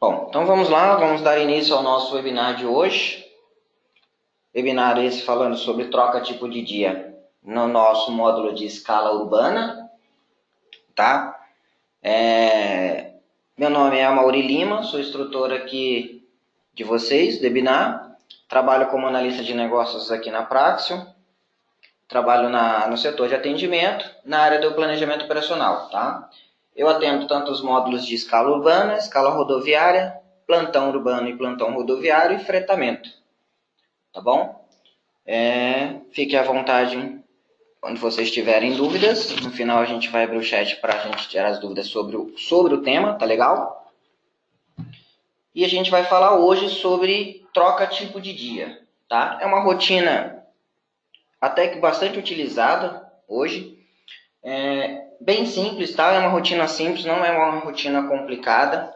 Bom, então vamos lá, vamos dar início ao nosso webinar de hoje. Webinar esse falando sobre troca tipo de dia no nosso módulo de escala urbana, tá? Meu nome é Amaury Lima, sou instrutor aqui de vocês, do webinar. Trabalho como analista de negócios aqui na Praxio. Trabalho no setor de atendimento, na área do planejamento operacional, tá? Eu atendo tanto os módulos de escala urbana, escala rodoviária, plantão urbano e plantão rodoviário e fretamento, tá bom? Fique à vontade quando vocês tiverem dúvidas. No final a gente vai abrir o chat para a gente tirar as dúvidas sobre o tema, tá legal? E a gente vai falar hoje sobre troca tipo de dia, tá? É uma rotina até que bastante utilizada hoje. Bem simples, tá? É uma rotina simples, não é uma rotina complicada.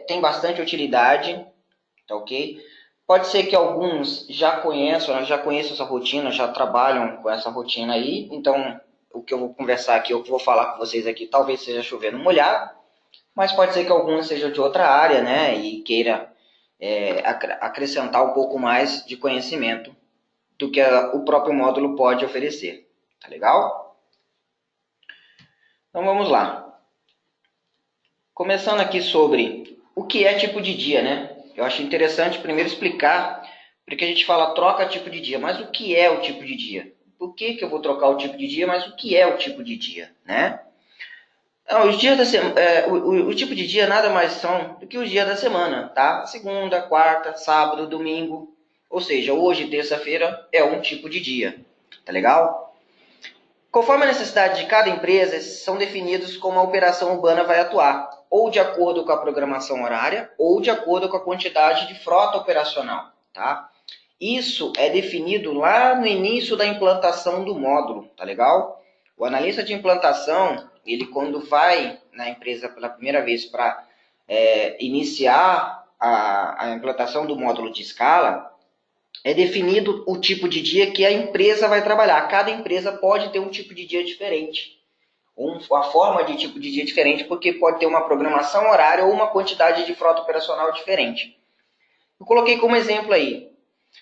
Tem bastante utilidade, tá ok? Pode ser que alguns já conheçam essa rotina, já trabalham com essa rotina aí. Então, o que eu vou conversar aqui, o que eu vou falar com vocês aqui, talvez seja chovendo molhado, mas pode ser que alguns sejam de outra área, né? E queira acrescentar um pouco mais de conhecimento do que o próprio módulo pode oferecer, tá legal? Então vamos lá. Começando aqui sobre o que é tipo de dia, né? Eu acho interessante primeiro explicar, porque a gente fala troca tipo de dia, mas o que é o tipo de dia? Por que eu vou trocar o tipo de dia, mas o que é o tipo de dia, né? Os dias da semana, o tipo de dia nada mais são do que os dias da semana, tá? Segunda, quarta, sábado, domingo. Ou seja, hoje, terça-feira, é um tipo de dia, tá legal? Conforme a necessidade de cada empresa, são definidos como a operação urbana vai atuar, ou de acordo com a programação horária, ou de acordo com a quantidade de frota operacional, tá? Isso é definido lá no início da implantação do módulo, tá legal? O analista de implantação, ele quando vai na empresa pela primeira vez para iniciar a implantação do módulo de escala, é definido o tipo de dia que a empresa vai trabalhar. Cada empresa pode ter um tipo de dia diferente, uma forma de tipo de dia diferente, porque pode ter uma programação horária ou uma quantidade de frota operacional diferente. Eu coloquei como exemplo aí.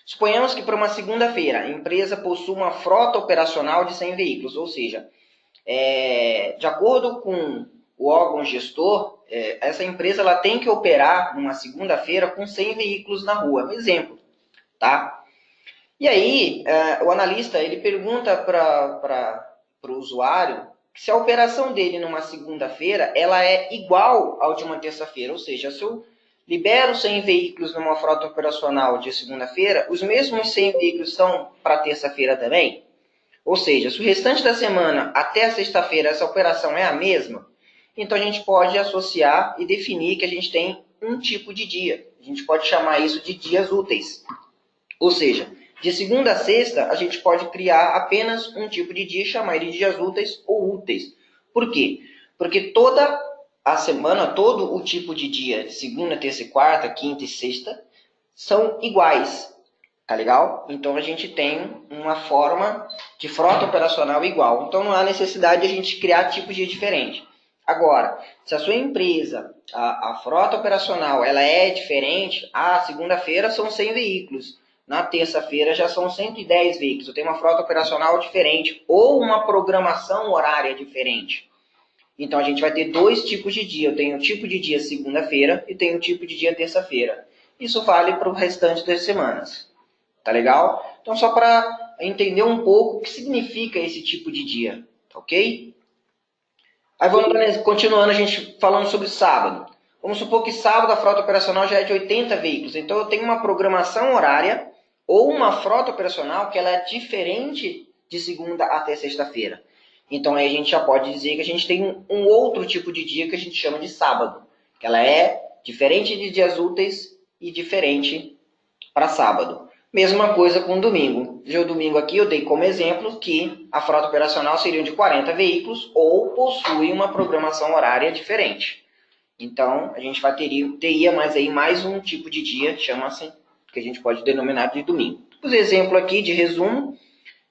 Suponhamos que para uma segunda-feira a empresa possui uma frota operacional de 100 veículos, ou seja, de acordo com o órgão gestor, essa empresa ela tem que operar numa segunda-feira com 100 veículos na rua. Um exemplo, tá? E aí, o analista ele pergunta para o usuário se a operação dele numa segunda-feira ela é igual ao de uma terça-feira, ou seja, se eu libero 100 veículos numa frota operacional de segunda-feira, os mesmos 100 veículos são para terça-feira também? Ou seja, se o restante da semana até a sexta-feira essa operação é a mesma, então a gente pode associar e definir que a gente tem um tipo de dia. A gente pode chamar isso de dias úteis. Ou seja, de segunda a sexta, a gente pode criar apenas um tipo de dia e chamar ele de dias úteis ou úteis. Por quê? Porque toda a semana, todo o tipo de dia, segunda, terça e quarta, quinta e sexta, são iguais. Tá legal? Então a gente tem uma forma de frota operacional igual. Então não há necessidade de a gente criar tipos de dia diferente. Agora, se a sua empresa, a frota operacional, ela é diferente, segunda-feira são 100 veículos. Na terça-feira já são 110 veículos. Eu tenho uma frota operacional diferente ou uma programação horária diferente. Então a gente vai ter dois tipos de dia. Eu tenho o tipo de dia segunda-feira e tenho o tipo de dia terça-feira. Isso vale para o restante das semanas. Tá legal? Então só para entender um pouco o que significa esse tipo de dia. Ok? Aí vamos continuando a gente falando sobre sábado. Vamos supor que sábado a frota operacional já é de 80 veículos. Então eu tenho uma programação horária ou uma frota operacional que ela é diferente de segunda até sexta-feira. Então aí a gente já pode dizer que a gente tem um outro tipo de dia que a gente chama de sábado. Que ela é diferente de dias úteis e diferente para sábado. Mesma coisa com domingo. Já o domingo aqui eu dei como exemplo que a frota operacional seria de 40 veículos ou possui uma programação horária diferente. Então, a gente teria mais um tipo de dia, chama-se, que a gente pode denominar de domingo. Os exemplos aqui de resumo.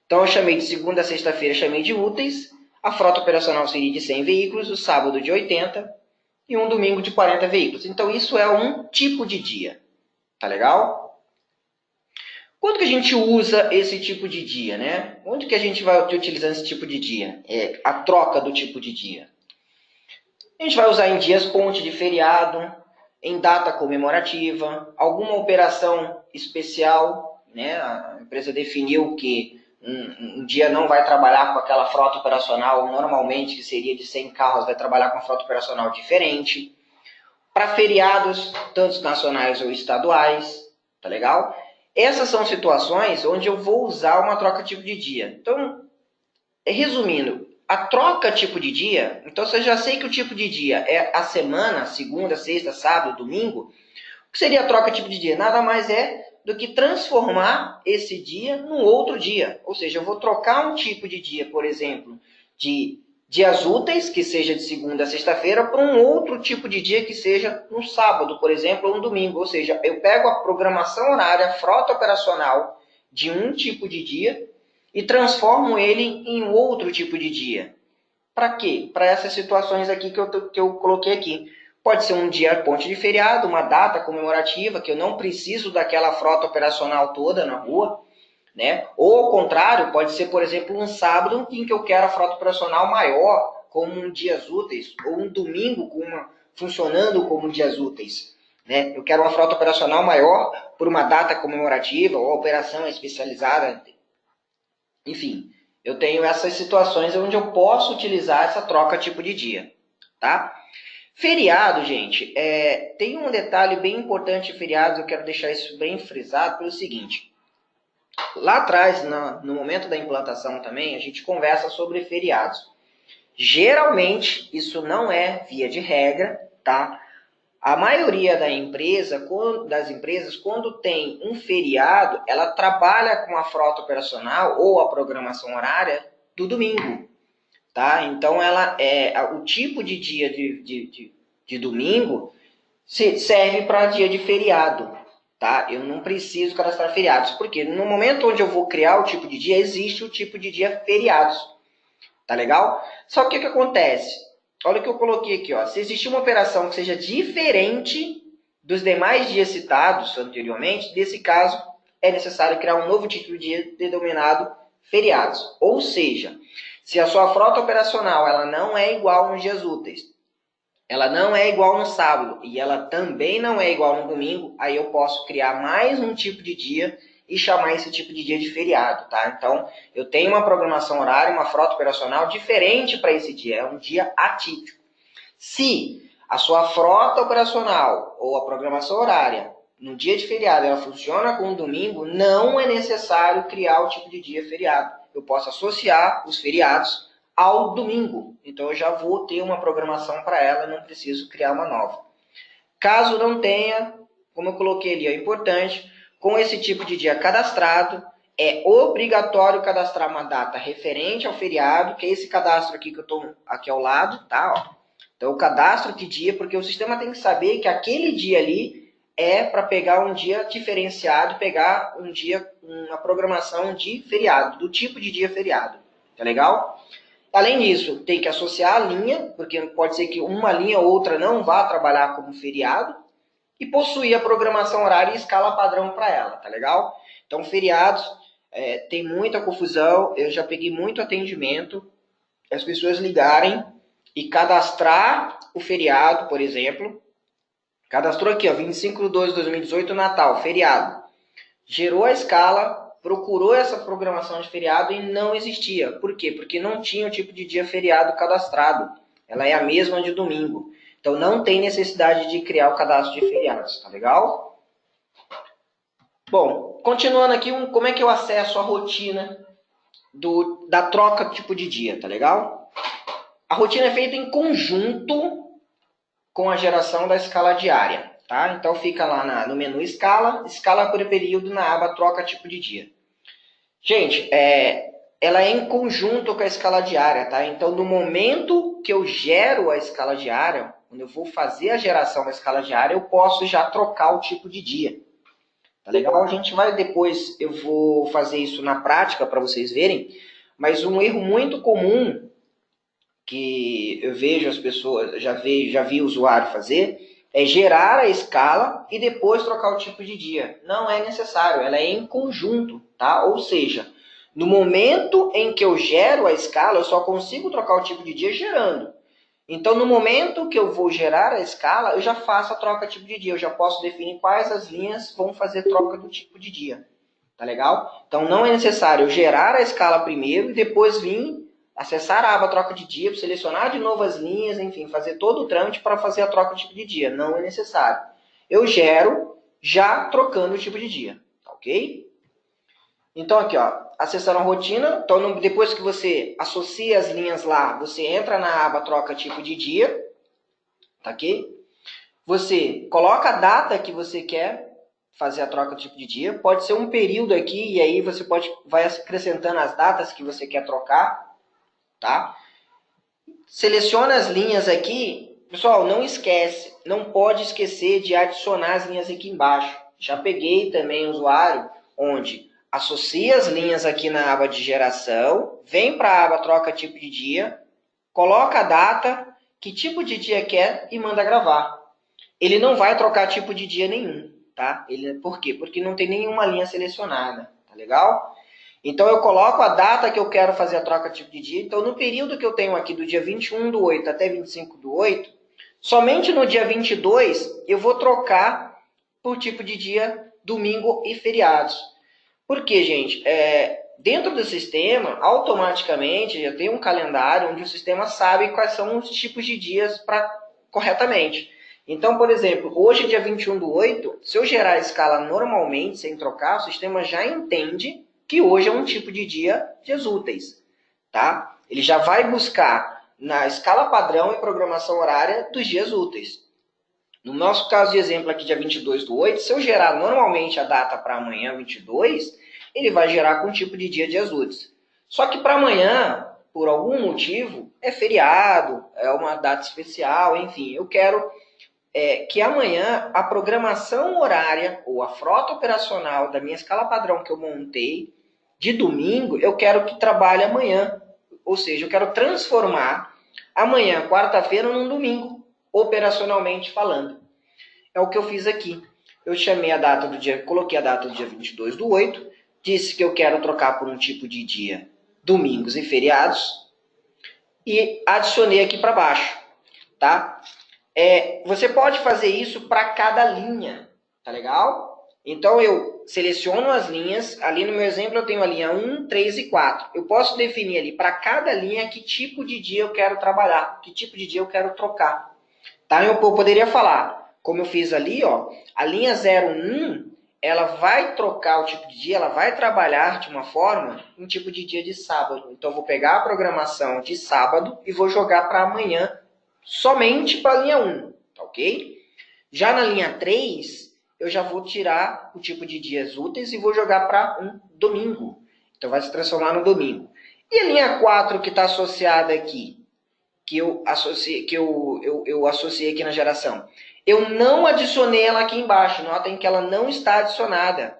Então, eu chamei de segunda a sexta-feira, chamei de úteis. A frota operacional seria de 100 veículos, o sábado de 80 e um domingo de 40 veículos. Então, isso é um tipo de dia. Tá legal? Quando que a gente usa esse tipo de dia, né? Onde que a gente vai utilizando esse tipo de dia? É a troca do tipo de dia. A gente vai usar em dias ponte de feriado, em data comemorativa, alguma operação especial, né? A empresa definiu que um dia não vai trabalhar com aquela frota operacional, normalmente que seria de 100 carros, vai trabalhar com uma frota operacional diferente. Para feriados, tanto nacionais ou estaduais, tá legal? Essas são situações onde eu vou usar uma troca tipo de dia. Então, resumindo, a troca tipo de dia, então se eu já sei que o tipo de dia é a semana, segunda, sexta, sábado, domingo, o que seria a troca tipo de dia? Nada mais é do que transformar esse dia num outro dia. Ou seja, eu vou trocar um tipo de dia, por exemplo, de dias úteis, que seja de segunda a sexta-feira, para um outro tipo de dia que seja no sábado, por exemplo, ou no domingo. Ou seja, eu pego a programação horária, a frota operacional de um tipo de dia e transformo ele em outro tipo de dia. Para quê? Para essas situações aqui que eu coloquei aqui. Pode ser um dia ponte de feriado, uma data comemorativa, que eu não preciso daquela frota operacional toda na rua, né? Ou ao contrário, pode ser, por exemplo, um sábado em que eu quero a frota operacional maior, como um dias úteis, ou um domingo funcionando como dias úteis, né? Eu quero uma frota operacional maior por uma data comemorativa ou operação especializada. Enfim, eu tenho essas situações onde eu posso utilizar essa troca tipo de dia, tá? Feriado, gente, tem um detalhe bem importante de feriados, eu quero deixar isso bem frisado pelo seguinte. Lá atrás, no momento da implantação também, a gente conversa sobre feriados. Geralmente, isso não é via de regra, tá? A maioria das empresas, quando tem um feriado, ela trabalha com a frota operacional ou a programação horária do domingo, tá? Então, o tipo de dia de domingo serve para dia de feriado, tá? Eu não preciso cadastrar feriados, porque no momento onde eu vou criar o tipo de dia, existe o tipo de dia feriados, tá legal? Só que o que acontece? Olha o que eu coloquei aqui, ó. Se existir uma operação que seja diferente dos demais dias citados anteriormente, nesse caso, é necessário criar um novo tipo de dia denominado feriados. Ou seja, se a sua frota operacional ela não é igual nos dias úteis, ela não é igual no sábado e ela também não é igual no domingo, aí eu posso criar mais um tipo de dia e chamar esse tipo de dia de feriado, tá? Então, eu tenho uma programação horária, uma frota operacional diferente para esse dia, é um dia atípico. Se a sua frota operacional ou a programação horária no dia de feriado ela funciona com o domingo, não é necessário criar o tipo de dia feriado. Eu posso associar os feriados ao domingo. Então eu já vou ter uma programação para ela, não preciso criar uma nova. Caso não tenha, como eu coloquei ali, é importante, com esse tipo de dia cadastrado, é obrigatório cadastrar uma data referente ao feriado, que é esse cadastro aqui que eu estou aqui ao lado, tá? Ó. Então eu cadastro que dia, porque o sistema tem que saber que aquele dia ali é para pegar um dia diferenciado, pegar um dia, uma programação de feriado, do tipo de dia feriado. Tá legal? Além disso, tem que associar a linha, porque pode ser que uma linha ou outra não vá trabalhar como feriado, e possuir a programação horária e escala padrão para ela, tá legal? Então, feriados, tem muita confusão, eu já peguei muito atendimento, as pessoas ligarem e cadastrar o feriado, por exemplo, cadastrou aqui, ó, 25/12/2018, Natal, feriado. Gerou a escala, procurou essa programação de feriado e não existia. Por quê? Porque não tinha o tipo de dia feriado cadastrado. Ela é a mesma de domingo. Então não tem necessidade de criar o cadastro de feriados, tá legal? Bom, continuando aqui, como é que eu acesso a rotina da troca tipo de dia, tá legal? A rotina é feita em conjunto com a geração da escala diária, tá? Então fica lá no menu escala por período na aba troca tipo de dia. Gente, ela é em conjunto com a escala diária, tá? Então no momento que eu gero a escala diária, quando eu vou fazer a geração da escala diária, eu posso já trocar o tipo de dia. Tá legal? A gente vai depois, eu vou fazer isso na prática para vocês verem, mas um erro muito comum que eu vejo as pessoas, já vi o usuário fazer, é gerar a escala e depois trocar o tipo de dia. Não é necessário, ela é em conjunto, tá? Ou seja, no momento em que eu gero a escala, eu só consigo trocar o tipo de dia gerando. Então, no momento que eu vou gerar a escala, eu já faço a troca de tipo de dia. Eu já posso definir quais as linhas vão fazer troca do tipo de dia. Tá legal? Então, não é necessário eu gerar a escala primeiro e depois vir acessar a aba troca de dia, selecionar de novo as linhas, enfim, fazer todo o trâmite para fazer a troca de tipo de dia. Não é necessário. Eu gero já trocando o tipo de dia. Tá ok? Então, aqui, ó, acessar a rotina. Então, depois que você associa as linhas lá, você entra na aba troca tipo de dia. Tá ok? Você coloca a data que você quer fazer a troca do tipo de dia. Pode ser um período aqui, e aí você vai acrescentando as datas que você quer trocar. Tá? Seleciona as linhas aqui. Pessoal, não esquece, não pode esquecer de adicionar as linhas aqui embaixo. Já peguei também o usuário, onde associa as linhas aqui na aba de geração, vem para a aba troca tipo de dia, coloca a data, que tipo de dia quer e manda gravar. Ele não vai trocar tipo de dia nenhum, tá? Por quê? Porque não tem nenhuma linha selecionada, tá legal? Então, eu coloco a data que eu quero fazer a troca de tipo de dia. Então, no período que eu tenho aqui, do dia 21/8 até 25/8, somente no dia 22 eu vou trocar por tipo de dia domingo e feriados. Por quê, gente? Dentro do sistema, automaticamente, já tem um calendário onde o sistema sabe quais são os tipos de dias corretamente. Então, por exemplo, hoje, dia 21/8, se eu gerar a escala normalmente, sem trocar, o sistema já entende que hoje é um tipo de dia dias úteis, tá? Ele já vai buscar na escala padrão e programação horária dos dias úteis. No nosso caso de exemplo aqui, dia 22/8, se eu gerar normalmente a data para amanhã, 22, ele vai gerar com o tipo de dia dias úteis. Só que para amanhã, por algum motivo, é feriado, é uma data especial, enfim, eu quero que amanhã a programação horária ou a frota operacional da minha escala padrão que eu montei de domingo, eu quero que trabalhe amanhã. Ou seja, eu quero transformar amanhã, quarta-feira, num domingo, operacionalmente falando. É o que eu fiz aqui. Eu chamei a data do dia, coloquei a data do dia 22/8, disse que eu quero trocar por um tipo de dia domingos e feriados e adicionei aqui para baixo, tá? Você pode fazer isso para cada linha, tá legal? Então, eu seleciono as linhas. Ali no meu exemplo, eu tenho a linha 1, 3 e 4. Eu posso definir ali para cada linha que tipo de dia eu quero trabalhar, que tipo de dia eu quero trocar. Tá? Eu poderia falar, como eu fiz ali, ó, a linha 01, ela vai trocar o tipo de dia, ela vai trabalhar de uma forma, um tipo de dia de sábado. Então, eu vou pegar a programação de sábado e vou jogar para amanhã, somente para a linha 1, tá ok? Já na linha 3, eu já vou tirar o tipo de dias úteis e vou jogar para um domingo. Então, vai se transformar no domingo. E a linha 4 que está associada aqui, que eu associei aqui na geração, eu não adicionei ela aqui embaixo. Notem que ela não está adicionada.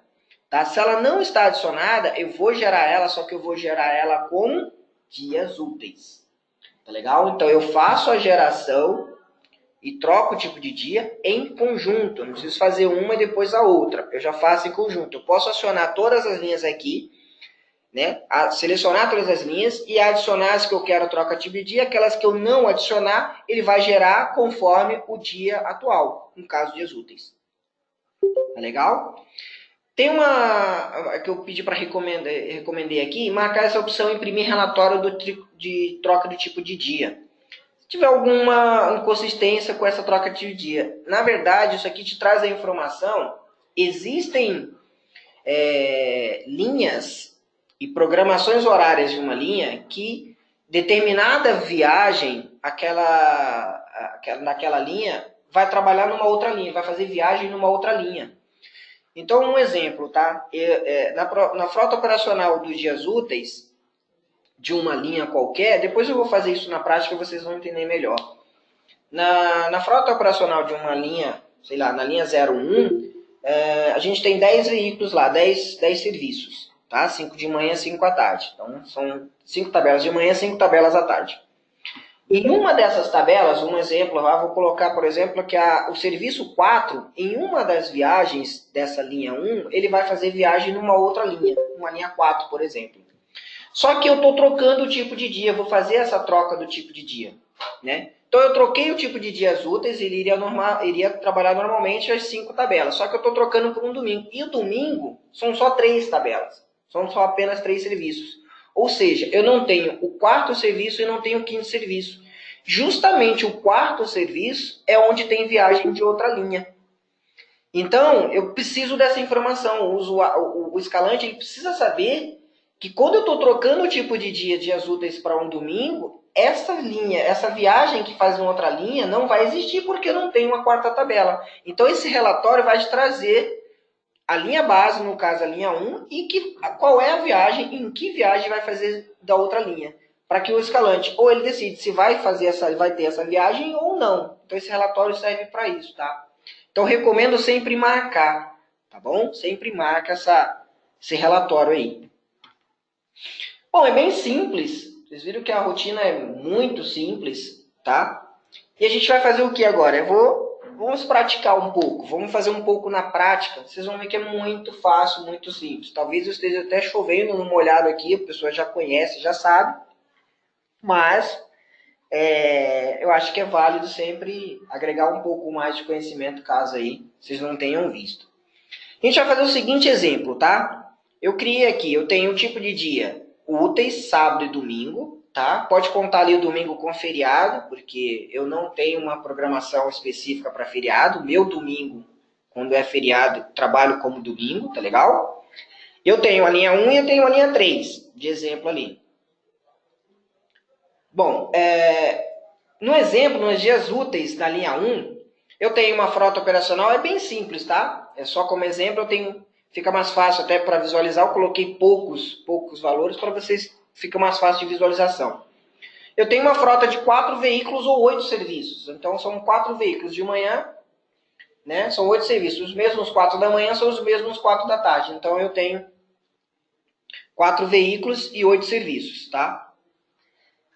Tá? Se ela não está adicionada, eu vou gerar ela, só que eu vou gerar ela com dias úteis. Tá legal? Então, eu faço a geração e troco o tipo de dia em conjunto. Eu não preciso fazer uma e depois a outra. Eu já faço em conjunto. Eu posso acionar todas as linhas aqui, né? Selecionar todas as linhas e adicionar as que eu quero troca tipo de dia. Aquelas que eu não adicionar, ele vai gerar conforme o dia atual, no caso, dias úteis. Tá legal? Tem uma que eu pedi para recomendei aqui, marcar essa opção imprimir relatório de troca do tipo de dia. Se tiver alguma inconsistência com essa troca de dia. Na verdade, isso aqui te traz a informação. Existem linhas e programações horárias de uma linha que determinada viagem, naquela linha, vai trabalhar numa outra linha, vai fazer viagem numa outra linha. Então, um exemplo, tá? Na frota operacional dos dias úteis, de uma linha qualquer, depois eu vou fazer isso na prática e vocês vão entender melhor. Na frota operacional de uma linha, sei lá, na linha 01, a gente tem 10 veículos lá, 10 serviços, tá? 5 de manhã, 5 à tarde. Então, são 5 tabelas de manhã, 5 tabelas à tarde. Em uma dessas tabelas, um exemplo, vou colocar, por exemplo, que o serviço 4, em uma das viagens dessa linha 1, ele vai fazer viagem numa outra linha, uma linha 4, por exemplo. Só que eu estou trocando o tipo de dia, vou fazer essa troca do tipo de dia, né? Então eu troquei o tipo de dias úteis, ele iria trabalhar normalmente as 5 tabelas, só que eu estou trocando por um domingo. E o domingo são só 3 tabelas, são só apenas 3 serviços. Ou seja, eu não tenho o quarto serviço e não tenho o quinto serviço. Justamente o quarto serviço é onde tem viagem de outra linha. Então, eu preciso dessa informação. O escalante ele precisa saber que quando eu estou trocando o tipo de dias úteis para um domingo, essa linha, essa viagem que faz em outra linha não vai existir porque eu não tenho uma quarta tabela. Então, esse relatório vai te trazer a linha base, no caso a linha 1, e qual é a viagem, em que viagem vai fazer da outra linha. Para que o escalante, ou ele decide se vai ter essa viagem ou não. Então, esse relatório serve para isso, tá? Então, recomendo sempre marcar, tá bom? Sempre marca esse relatório aí. Bom, é bem simples. Vocês viram que a rotina é muito simples, tá? E a gente vai fazer o que agora? Vamos praticar um pouco. Vamos fazer um pouco na prática. Vocês vão ver que é muito fácil, muito simples. Talvez eu esteja até chovendo no molhado aqui, a pessoa já conhece, já sabe. Mas eu acho que é válido sempre agregar um pouco mais de conhecimento, caso aí vocês não tenham visto. A gente vai fazer o seguinte exemplo, tá? Eu criei aqui, eu tenho um tipo de dia úteis, sábado e domingo, tá? Pode contar ali o domingo com feriado, porque eu não tenho uma programação específica para feriado. Meu domingo, quando é feriado, trabalho como domingo, tá legal? Eu tenho a linha 1 e eu tenho a linha 3, de exemplo ali. Bom, no exemplo, nos dias úteis da linha 1, eu tenho uma frota operacional, é bem simples, tá? É só como exemplo, fica mais fácil até para visualizar, eu coloquei poucos valores para vocês, fica mais fácil de visualização. Eu tenho uma frota de 4 veículos ou 8 serviços, então são 4 veículos de manhã, né? São 8 serviços, os mesmos 4 da manhã são os mesmos 4 da tarde, então eu tenho 4 veículos e 8 serviços, tá?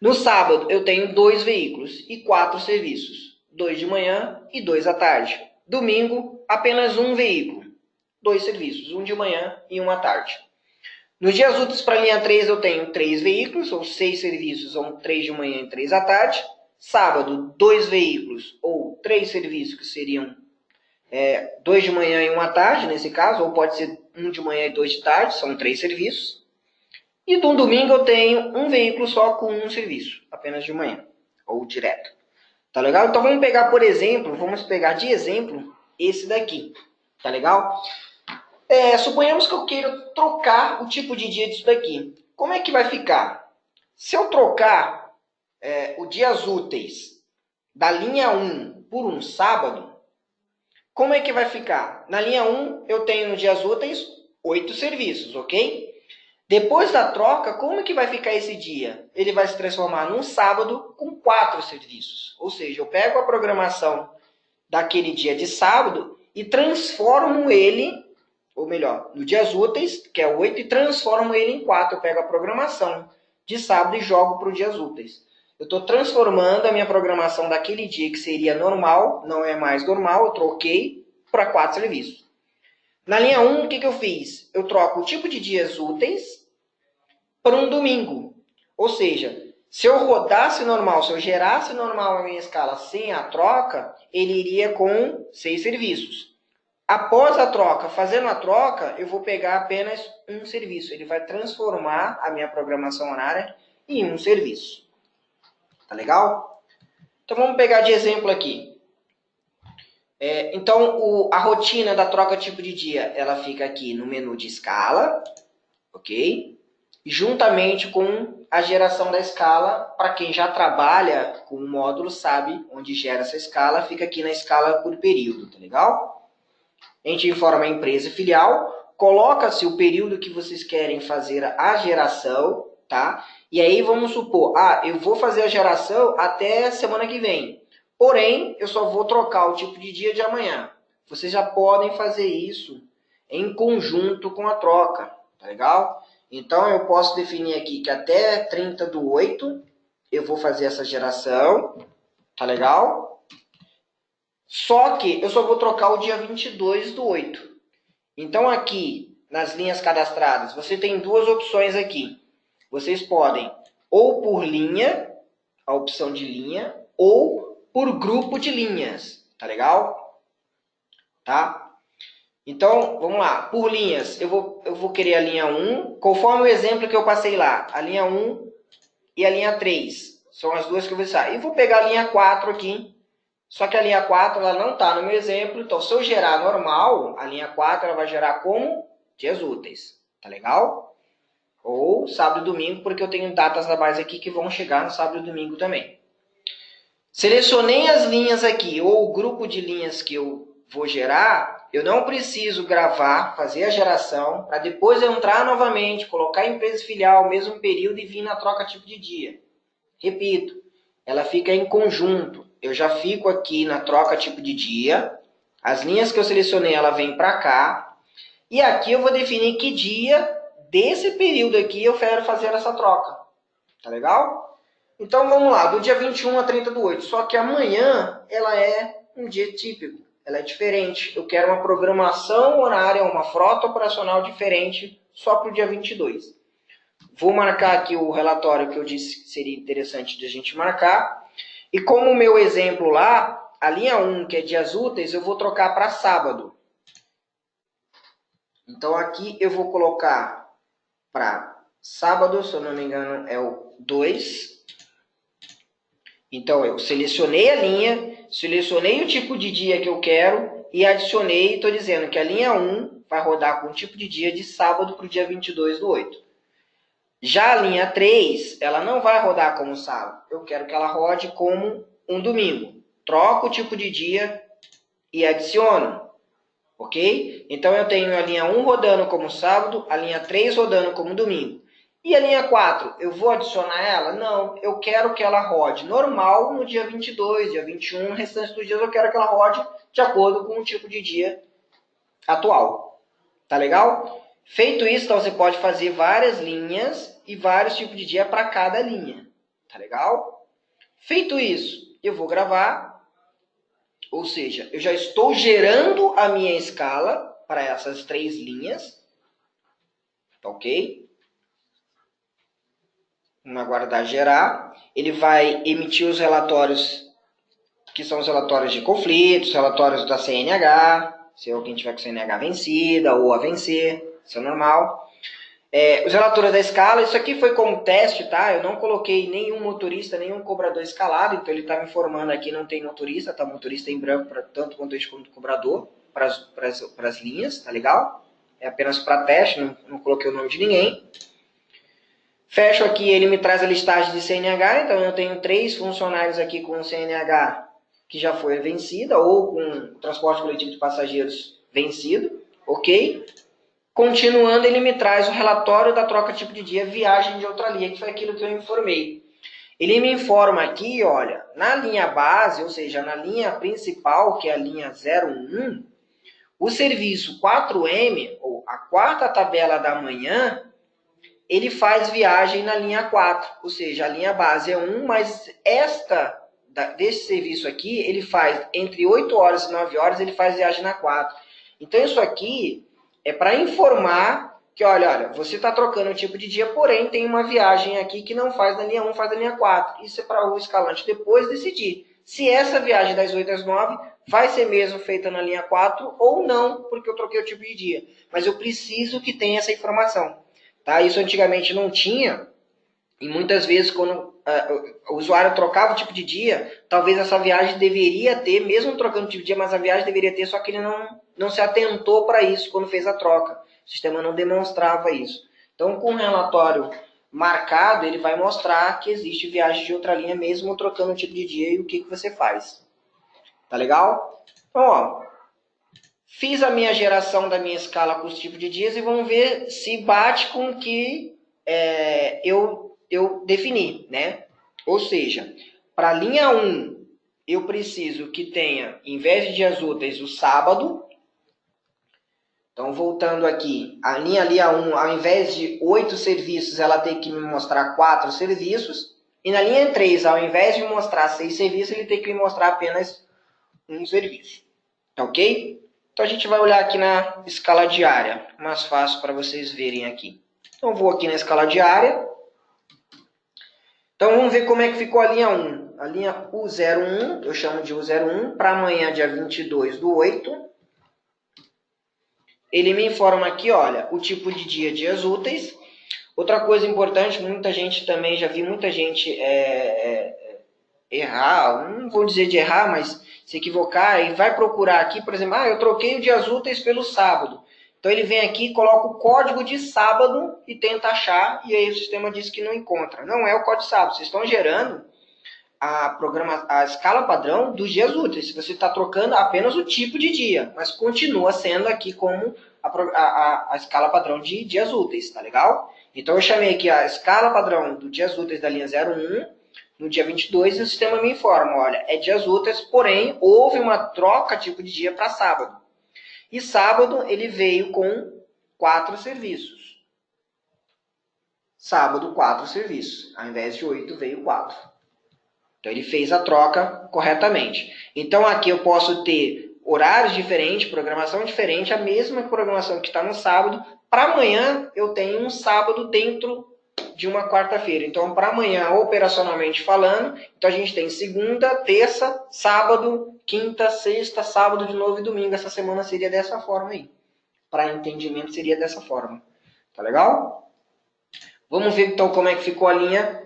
No sábado, eu tenho 2 veículos e 4 serviços. 2 de manhã e 2 à tarde. Domingo, apenas um veículo. 2 serviços, um de manhã e um à tarde. Nos dias úteis para a linha 3, eu tenho 3 veículos, ou 6 serviços, ou 3 de manhã e 3 à tarde. Sábado, 2 veículos, ou 3 serviços, que seriam 2 de manhã e 1 à tarde, nesse caso, ou pode ser 1 de manhã e 2 de tarde, são 3 serviços. E no domingo eu tenho um veículo só com um serviço, apenas de manhã, ou direto. Tá legal? Então vamos pegar, por exemplo, vamos pegar de exemplo esse daqui. Tá legal? Suponhamos que eu queira trocar o tipo de dia disso daqui. Como é que vai ficar? Se eu trocar os dias úteis da linha 1 por um sábado, como é que vai ficar? Na linha 1 eu tenho nos dias úteis 8 serviços, ok? Depois da troca, como é que vai ficar esse dia? Ele vai se transformar num sábado com 4 serviços. Ou seja, eu pego a programação daquele dia de sábado e transformo ele, ou melhor, no dias úteis, que é 8, e transformo ele em 4. Eu pego a programação de sábado e jogo para os dias úteis. Eu estou transformando a minha programação daquele dia que seria normal, não é mais normal, eu troquei para 4 serviços. Na linha 1, o que eu fiz? Eu troco o tipo de dias úteis para um domingo. Ou seja, se eu rodasse normal, se eu gerasse normal a minha escala sem a troca, ele iria com 6 serviços. Após a troca, fazendo a troca, eu vou pegar apenas um serviço. Ele vai transformar a minha programação horária em um serviço. Tá legal? Então vamos pegar de exemplo aqui. Então, a rotina da troca tipo de dia, ela fica aqui no menu de escala, ok? Juntamente com a geração da escala, para quem já trabalha com o módulo, sabe onde gera essa escala, fica aqui na escala por período, tá legal? A gente informa a empresa filial, coloca-se o período que vocês querem fazer a geração, tá? E aí vamos supor, eu vou fazer a geração até semana que vem. Porém, eu só vou trocar o tipo de dia de amanhã. Vocês já podem fazer isso em conjunto com a troca, tá legal? Então, eu posso definir aqui que até 30/8, eu vou fazer essa geração, tá legal? Só que eu só vou trocar o dia 22/8. Então aqui, nas linhas cadastradas, você tem duas opções aqui. Vocês podem ou por linha, a opção de linha, ou por grupo de linhas, tá legal? Tá? Então, vamos lá. Por linhas, eu vou querer a linha 1, conforme o exemplo que eu passei lá. A linha 1 e a linha 3. São as duas que eu vou usar. E vou pegar a linha 4 aqui. Só que a linha 4 ela não está no meu exemplo. Então, se eu gerar normal, a linha 4 ela vai gerar como dias úteis. Tá legal? Ou sábado e domingo, porque eu tenho datas da base aqui que vão chegar no sábado e domingo também. Selecionei as linhas aqui, ou o grupo de linhas que eu vou gerar, eu não preciso gravar, fazer a geração, para depois eu entrar novamente, colocar a empresa filial, mesmo período e vir na troca tipo de dia. Repito, ela fica em conjunto. Eu já fico aqui na troca tipo de dia, as linhas que eu selecionei, ela vem para cá, e aqui eu vou definir que dia desse período aqui eu quero fazer essa troca. Tá legal? Então vamos lá, do dia 21 a 30/8. Só que amanhã ela é um dia típico, ela é diferente. Eu quero uma programação horária, uma frota operacional diferente só para o dia 22. Vou marcar aqui o relatório que eu disse que seria interessante de a gente marcar. E como o meu exemplo lá, a linha 1, que é dias úteis, eu vou trocar para sábado. Então aqui eu vou colocar para sábado, se eu não me engano, é o 2. Então, eu selecionei a linha, selecionei o tipo de dia que eu quero e adicionei, estou dizendo que a linha 1 vai rodar com o tipo de dia de sábado para o dia 22/8. Já a linha 3, ela não vai rodar como sábado. Eu quero que ela rode como um domingo. Troco o tipo de dia e adiciono. Ok? Então, eu tenho a linha 1 rodando como sábado, a linha 3 rodando como domingo. E a linha 4, eu vou adicionar ela? Não, eu quero que ela rode normal no dia 22, dia 21, no restante dos dias eu quero que ela rode de acordo com o tipo de dia atual. Tá legal? Feito isso, então você pode fazer várias linhas e vários tipos de dia para cada linha. Tá legal? Feito isso, eu vou gravar, ou seja, eu já estou gerando a minha escala para essas 3 linhas. Tá ok? Vamos aguardar gerar. Ele vai emitir os relatórios, que são os relatórios de conflitos, relatórios da CNH, se alguém tiver com CNH vencida ou a vencer, isso é normal. Os relatórios da escala, isso aqui foi como teste, tá? Eu não coloquei nenhum motorista, nenhum cobrador escalado, então ele está me informando aqui, não tem motorista, tá? Motorista em branco para tanto motorista quanto cobrador, para as linhas, tá legal? É apenas para teste, não coloquei o nome de ninguém. Fecho aqui, ele me traz a listagem de CNH, então eu tenho 3 funcionários aqui com CNH que já foi vencida, ou com o transporte coletivo de passageiros vencido, ok? Continuando, ele me traz o relatório da troca tipo de dia, viagem de outra linha, que foi aquilo que eu informei. Ele me informa aqui, olha, na linha base, ou seja, na linha principal, que é a linha 01, o serviço 4M, ou a quarta tabela da manhã, ele faz viagem na linha 4, ou seja, a linha base é 1, mas desse serviço aqui, ele faz entre 8 horas e 9 horas, ele faz viagem na 4. Então, isso aqui é para informar que, olha, você está trocando o tipo de dia, porém, tem uma viagem aqui que não faz na linha 1, faz na linha 4. Isso é para o escalante depois decidir se essa viagem das 8 às 9 vai ser mesmo feita na linha 4 ou não, porque eu troquei o tipo de dia. Mas eu preciso que tenha essa informação. Tá? Isso antigamente não tinha, e muitas vezes quando o usuário trocava o tipo de dia, talvez essa viagem deveria ter, mesmo trocando o tipo de dia, mas a viagem deveria ter, só que ele não se atentou para isso quando fez a troca. O sistema não demonstrava isso. Então, com o relatório marcado, ele vai mostrar que existe viagem de outra linha, mesmo trocando o tipo de dia e o que você faz. Tá legal? Então, ó, fiz a minha geração da minha escala com os tipos de dias e vamos ver se bate com o que eu defini, né? Ou seja, para a linha 1, eu preciso que tenha, em vez de dias úteis, o sábado. Então, voltando aqui, a linha 1, ao invés de 8 serviços, ela tem que me mostrar 4 serviços. E na linha 3, ao invés de mostrar 6 serviços, ele tem que me mostrar apenas um serviço. Tá ok? Então a gente vai olhar aqui na escala diária. Mais fácil para vocês verem aqui. Então eu vou aqui na escala diária. Então vamos ver como é que ficou a linha 1. A linha U01, eu chamo de U01, para amanhã, dia 22/8. Ele me informa aqui, olha, o tipo de dia, dias úteis. Outra coisa importante, muita gente também, já vi muita gente errar, não vou dizer de errar, mas se equivocar, e vai procurar aqui, por exemplo, eu troquei o dias úteis pelo sábado. Então ele vem aqui, coloca o código de sábado e tenta achar, e aí o sistema diz que não encontra. Não é o código de sábado, vocês estão gerando a escala padrão dos dias úteis. Você está trocando apenas o tipo de dia, mas continua sendo aqui como a escala padrão de dias úteis, tá legal? Então eu chamei aqui a escala padrão dos dias úteis da linha 01, no dia 22, e o sistema me informa, olha, é dias úteis, porém houve uma troca tipo de dia para sábado. E sábado ele veio com 4 serviços. Sábado, 4 serviços. Ao invés de 8, veio 4. Então ele fez a troca corretamente. Então aqui eu posso ter horários diferentes, programação diferente, a mesma programação que está no sábado. Para amanhã eu tenho um sábado dentro de uma quarta-feira. Então para amanhã, operacionalmente falando, então a gente tem segunda, terça, sábado, quinta, sexta, sábado de novo e domingo. Essa semana seria dessa forma aí. Para entendimento seria dessa forma. Tá legal? Vamos ver então como é que ficou a linha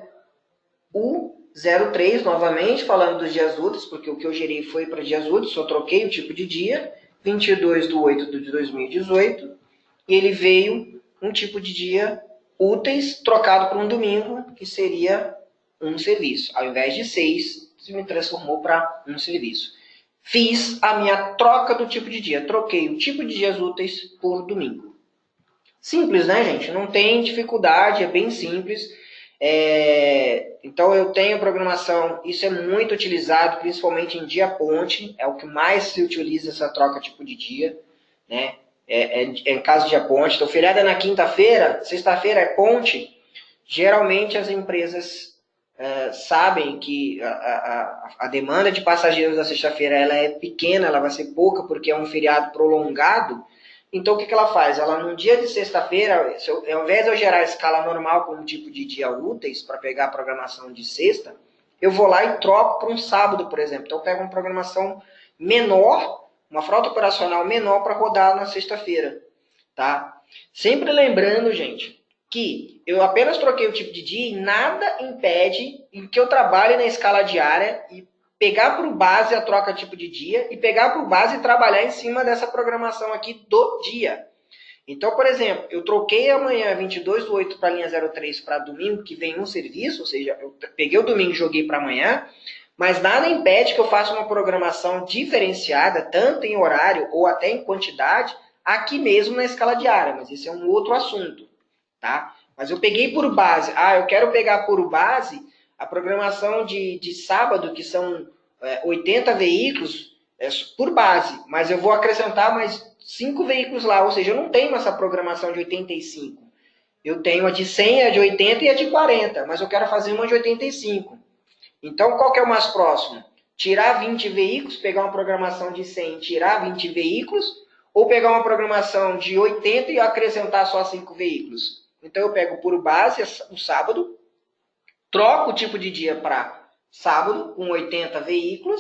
U03, novamente, falando dos dias úteis, porque o que eu gerei foi para dias úteis, só troquei o tipo de dia, 22/8 de 2018, e ele veio um tipo de dia úteis trocado por um domingo, que seria um serviço. Ao invés de 6, se me transformou para um serviço. Fiz a minha troca do tipo de dia, troquei o tipo de dias úteis por domingo. Simples, né, gente? Não tem dificuldade, é bem simples. Então eu tenho programação, isso é muito utilizado, principalmente em dia ponte, é o que mais se utiliza essa troca tipo de dia, né? Em caso de dia ponte. Então feriado é na quinta-feira, sexta-feira é ponte. Geralmente as empresas sabem que a demanda de passageiros da sexta-feira ela é pequena, ela vai ser pouca porque é um feriado prolongado. Então, o que ela faz? Ela, no dia de sexta-feira, ao invés de eu gerar a escala normal com um tipo de dia úteis, para pegar a programação de sexta, eu vou lá e troco para um sábado, por exemplo. Então, eu pego uma programação menor, uma frota operacional menor para rodar na sexta-feira. Tá? Sempre lembrando, gente, que eu apenas troquei o tipo de dia e nada impede que eu trabalhe na escala diária e pegar por base a troca tipo de dia e pegar por base e trabalhar em cima dessa programação aqui do dia. Então, por exemplo, eu troquei amanhã 22/8 para a linha 03 para domingo, que vem um serviço, ou seja, eu peguei o domingo e joguei para amanhã, mas nada impede que eu faça uma programação diferenciada, tanto em horário ou até em quantidade, aqui mesmo na escala diária, mas esse é um outro assunto, tá? Mas eu peguei por base, eu quero pegar por base a programação de sábado, que são 80 veículos, por base, mas eu vou acrescentar mais 5 veículos lá, ou seja, eu não tenho essa programação de 85. Eu tenho a de 100, a de 80 e a de 40, mas eu quero fazer uma de 85. Então, qual que é o mais próximo? Tirar 20 veículos, pegar uma programação de 100 e tirar 20 veículos, ou pegar uma programação de 80 e acrescentar só 5 veículos? Então, eu pego por base o sábado, troco o tipo de dia para sábado, com 80 veículos,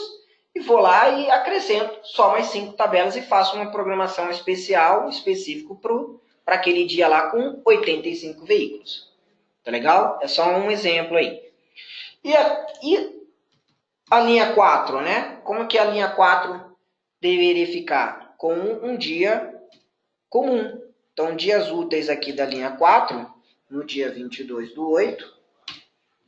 e vou lá e acrescento só mais 5 tabelas e faço uma programação especial, específico para aquele dia lá com 85 veículos. Tá legal? É só um exemplo aí. E a linha 4, né? Como que a linha 4 deveria ficar? Com um dia comum. Então, dias úteis aqui da linha 4, no dia 22/8,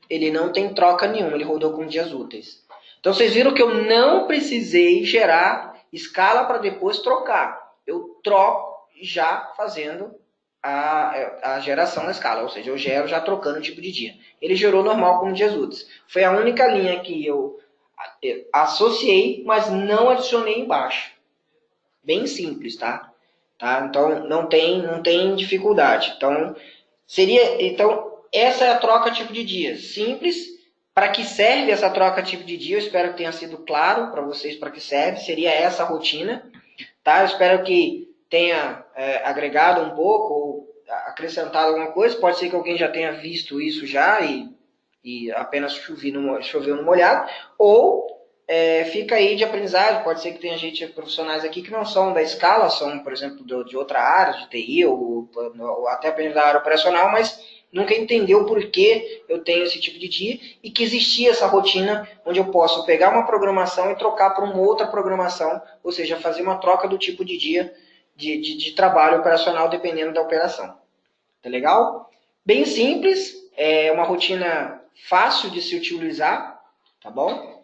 ele não tem troca nenhuma, ele rodou com dias úteis. Então, vocês viram que eu não precisei gerar escala para depois trocar. Eu troco já fazendo a geração da escala, ou seja, eu gero já trocando o tipo de dia. Ele gerou normal com dias úteis. Foi a única linha que eu associei, mas não adicionei embaixo. Bem simples, tá? Então, não tem dificuldade. Então, essa é a troca tipo de dia. Simples, Para que serve essa troca tipo de dia? Eu espero que tenha sido claro para vocês para que serve. Seria essa a rotina. Tá? Eu espero que tenha agregado um pouco, ou acrescentado alguma coisa. Pode ser que alguém já tenha visto isso já e apenas choveu no molhado. Ou fica aí de aprendizagem. Pode ser que tenha gente, profissionais aqui que não são da escala, são, por exemplo, de outra área, de TI, ou até apenas da área operacional, mas nunca entendeu por que eu tenho esse tipo de dia e que existia essa rotina onde eu posso pegar uma programação e trocar para uma outra programação, ou seja, fazer uma troca do tipo de dia de trabalho operacional dependendo da operação. Tá legal? Bem simples, é uma rotina fácil de se utilizar, tá bom?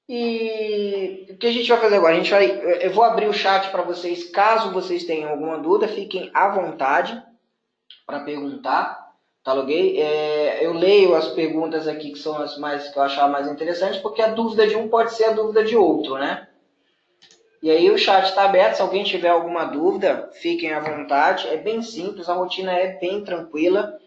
E o que a gente vai fazer agora? Eu vou abrir o chat para vocês, caso vocês tenham alguma dúvida, fiquem à vontade para perguntar. Tá, ok? Eu leio as perguntas aqui que são as mais que eu achar mais interessantes, porque a dúvida de um pode ser a dúvida de outro, né? E aí o chat está aberto, se alguém tiver alguma dúvida, fiquem à vontade. É bem simples, a rotina é bem tranquila,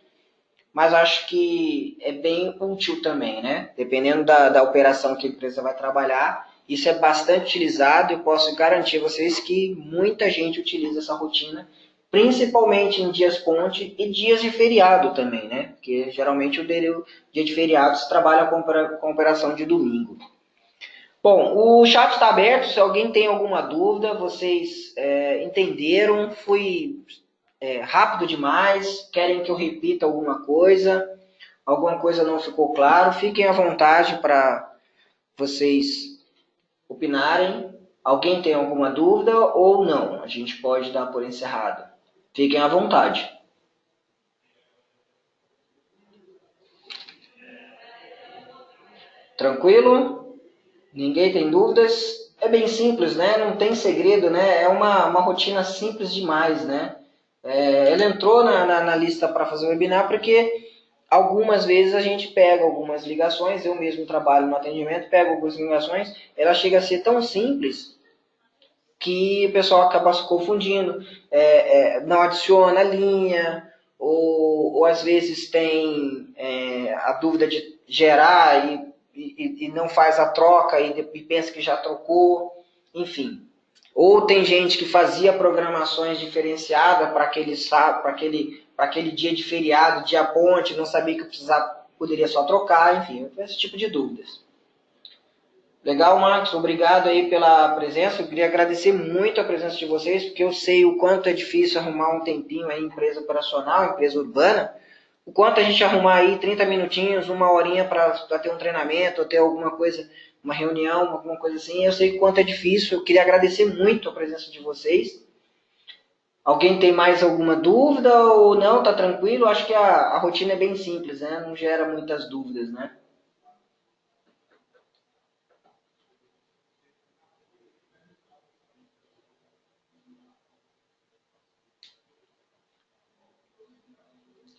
mas acho que é bem útil também, né? Dependendo da operação que a empresa vai trabalhar, isso é bastante utilizado. Eu posso garantir a vocês que muita gente utiliza essa rotina, principalmente em dias ponte e dias de feriado também, né? Porque geralmente o dia de feriado se trabalha com operação de domingo. Bom, o chat está aberto, se alguém tem alguma dúvida, vocês entenderam, fui rápido demais, querem que eu repita alguma coisa não ficou claro, fiquem à vontade para vocês opinarem. Alguém tem alguma dúvida ou não? A gente pode dar por encerrado. Fiquem à vontade. Tranquilo? Ninguém tem dúvidas? É bem simples, né? Não tem segredo, né? É uma rotina simples demais, né? Ela entrou na lista para fazer o webinar porque algumas vezes a gente pega algumas ligações, eu mesmo trabalho no atendimento, pego algumas ligações, ela chega a ser tão simples que o pessoal acaba se confundindo, não adiciona a linha, ou às vezes tem a dúvida de gerar e não faz a troca e pensa que já trocou, enfim. Ou tem gente que fazia programações diferenciadas para aquele dia de feriado, dia ponte, não sabia que poderia só trocar, enfim, esse tipo de dúvidas. Legal, Marcos, obrigado aí pela presença. Eu queria agradecer muito a presença de vocês, porque eu sei o quanto é difícil arrumar um tempinho aí em empresa operacional, empresa urbana. O quanto a gente arrumar aí 30 minutinhos, uma horinha para ter um treinamento, ou ter alguma coisa, uma reunião, alguma coisa assim. Eu sei o quanto é difícil. Eu queria agradecer muito a presença de vocês. Alguém tem mais alguma dúvida ou não? Tá tranquilo? Acho que a rotina é bem simples, né? Não gera muitas dúvidas, né?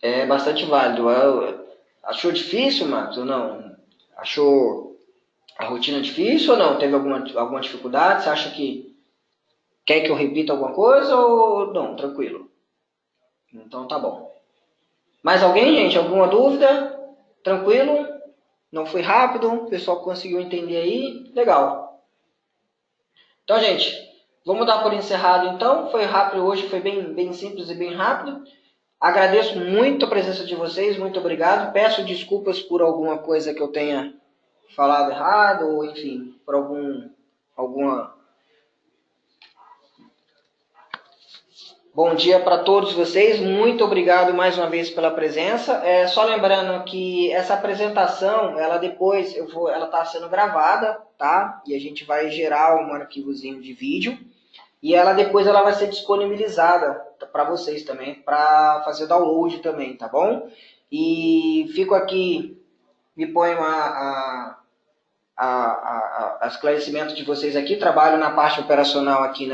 É bastante válido. Achou difícil, Marcos, ou não? Achou a rotina difícil ou não? Teve alguma dificuldade? Você acha que quer que eu repita alguma coisa ou não? Tranquilo. Então tá bom. Mais alguém, gente? Alguma dúvida? Tranquilo? Não foi rápido? O pessoal conseguiu entender aí? Legal. Então, gente, vamos dar por encerrado então. Foi rápido hoje, foi bem simples e bem rápido. Agradeço muito a presença de vocês, muito obrigado. Peço desculpas por alguma coisa que eu tenha falado errado, ou enfim, por alguma... Bom dia para todos vocês, muito obrigado mais uma vez pela presença. Só lembrando que essa apresentação, ela depois, ela está sendo gravada, tá? E a gente vai gerar um arquivozinho de vídeo. E ela depois ela vai ser disponibilizada para vocês também, para fazer download também, tá bom? E fico aqui, me ponho a esclarecimento de vocês aqui, trabalho na parte operacional aqui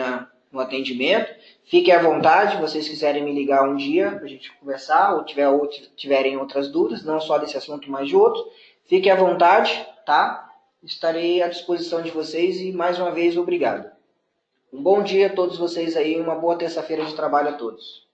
no atendimento. Fiquem à vontade, se vocês quiserem me ligar um dia para a gente conversar, ou tiverem outras dúvidas, não só desse assunto, mas de outros, fiquem à vontade, tá? Estarei à disposição de vocês e mais uma vez obrigado. Um bom dia a todos vocês aí, uma boa terça-feira de trabalho a todos.